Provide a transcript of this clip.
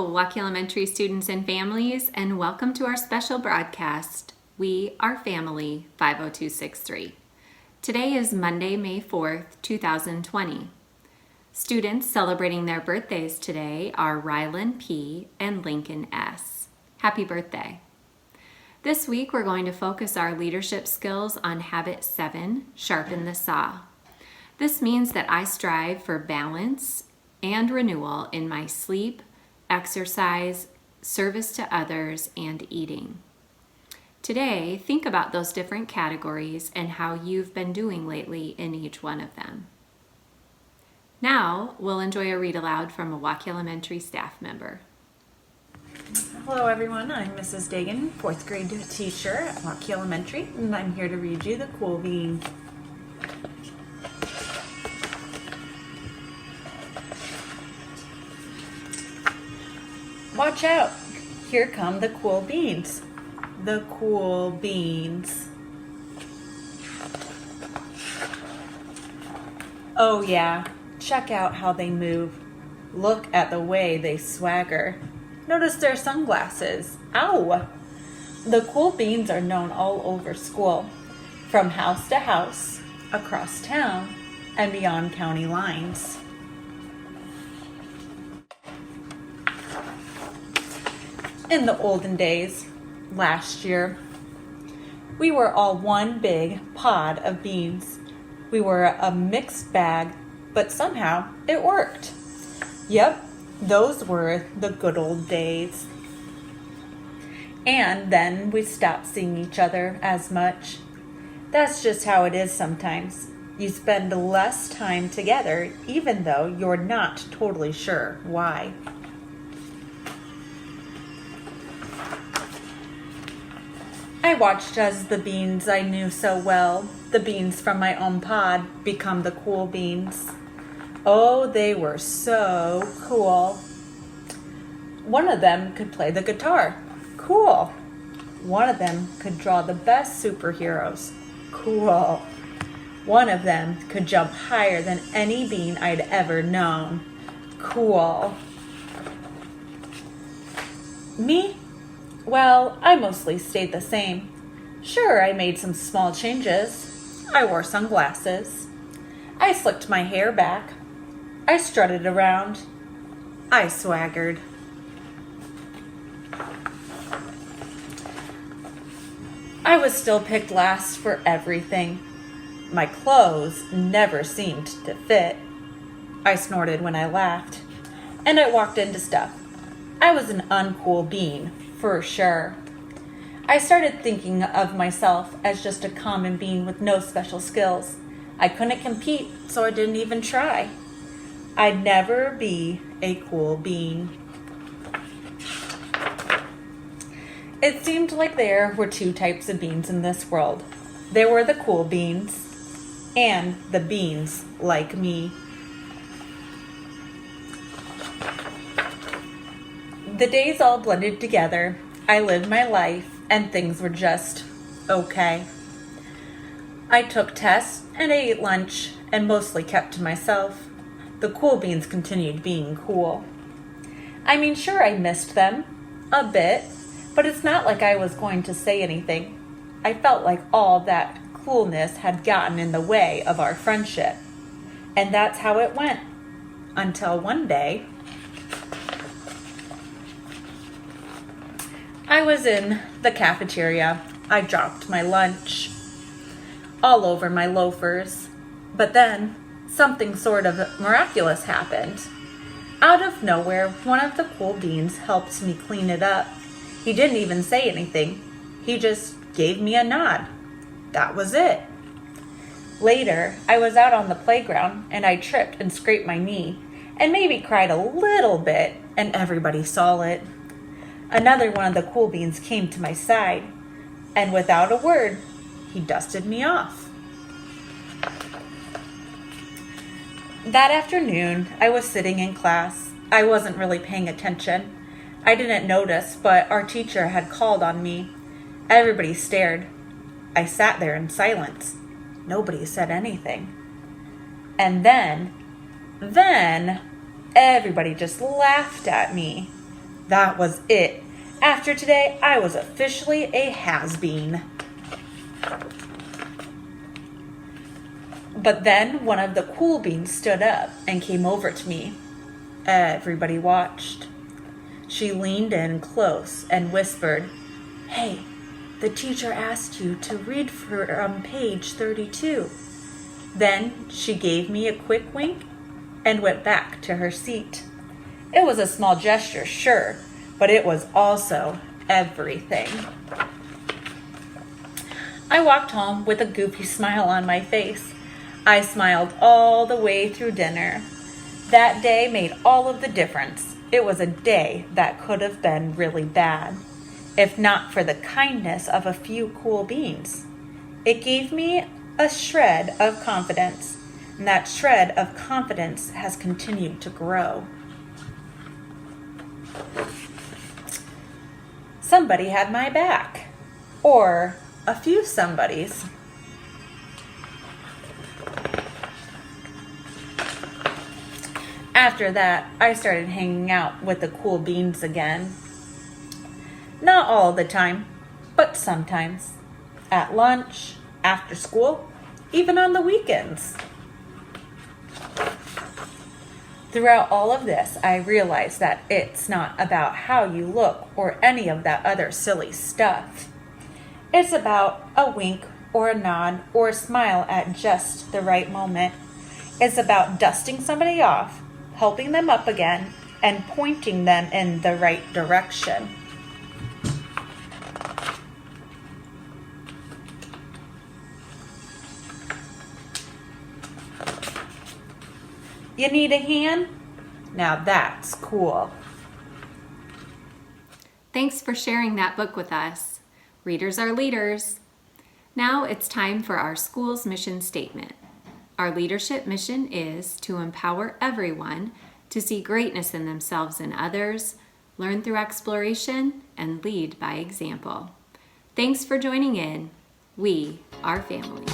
Waukee Elementary students and families, and welcome to our special broadcast, We Are Family 50263. Today is Monday, May 4th, 2020. Students celebrating their birthdays today are Rylan P. and Lincoln S. Happy birthday. This week we're going to focus our leadership skills on Habit 7, Sharpen the Saw. This means that I strive for balance and renewal in my sleep, exercise, service to others, and eating. Today, think about those different categories and how you've been doing lately in each one of them. Now, we'll enjoy a read aloud from a Waukee Elementary staff member. Hello everyone, I'm Mrs. Dagon, 4th grade teacher at Waukee Elementary, and I'm here to read you the Cool Beans. Watch out! Here come the cool beans. The cool beans. Oh yeah, check out how they move. Look at the way they swagger. Notice their sunglasses. Ow! The cool beans are known all over school, from house to house, across town, and beyond county lines. In the olden days, last year, we were all one big pod of beans. We were a mixed bag, but somehow it worked. Yep, those were the good old days. And then we stopped seeing each other as much. That's just how it is sometimes. You spend less time together, even though you're not totally sure why. I watched as the beans I knew so well, the beans from my own pod, become the cool beans. Oh, they were so cool. One of them could play the guitar. Cool. One of them could draw the best superheroes. Cool. One of them could jump higher than any bean I'd ever known. Cool. Me? Well, I mostly stayed the same. Sure, I made some small changes. I wore sunglasses. I slicked my hair back. I strutted around. I swaggered. I was still picked last for everything. My clothes never seemed to fit. I snorted when I laughed, and I walked into stuff. I was an uncool bean, for sure. I started thinking of myself as just a common bean with no special skills. I couldn't compete, so I didn't even try. I'd never be a cool bean. It seemed like there were two types of beans in this world. There were the cool beans and the beans like me. The days all blended together. I lived my life and things were just okay. I took tests and I ate lunch and mostly kept to myself. The cool beans continued being cool. I mean, sure, I missed them a bit, but it's not like I was going to say anything. I felt like all that coolness had gotten in the way of our friendship. And that's how it went. Until one day, I was in the cafeteria. I dropped my lunch all over my loafers. But then something sort of miraculous happened. Out of nowhere, one of the cool beans helped me clean it up. He didn't even say anything. He just gave me a nod. That was it. Later, I was out on the playground and I tripped and scraped my knee and maybe cried a little bit, and everybody saw it. Another one of the cool beans came to my side, and without a word, he dusted me off. That afternoon, I was sitting in class. I wasn't really paying attention. I didn't notice, but our teacher had called on me. Everybody stared. I sat there in silence. Nobody said anything. And then everybody just laughed at me. That was it. After today, I was officially a has-been. But then one of the cool beans stood up and came over to me. Everybody watched. She leaned in close and whispered, "Hey, the teacher asked you to read from page 32. Then she gave me a quick wink and went back to her seat. It was a small gesture, sure, but it was also everything. I walked home with a goofy smile on my face. I smiled all the way through dinner. That day made all of the difference. It was a day that could have been really bad, if not for the kindness of a few cool beans. It gave me a shred of confidence, and that shred of confidence has continued to grow. Somebody had my back, or a few somebodies. After that, I started hanging out with the cool beans again. Not all the time, but sometimes. At lunch, after school, even on the weekends. Throughout all of this, I realized that it's not about how you look or any of that other silly stuff. It's about a wink or a nod or a smile at just the right moment. It's about dusting somebody off, helping them up again, and pointing them in the right direction. You need a hand? Now that's cool. Thanks for sharing that book with us. Readers are leaders. Now it's time for our school's mission statement. Our leadership mission is to empower everyone to see greatness in themselves and others, learn through exploration, and lead by example. Thanks for joining in. We are family.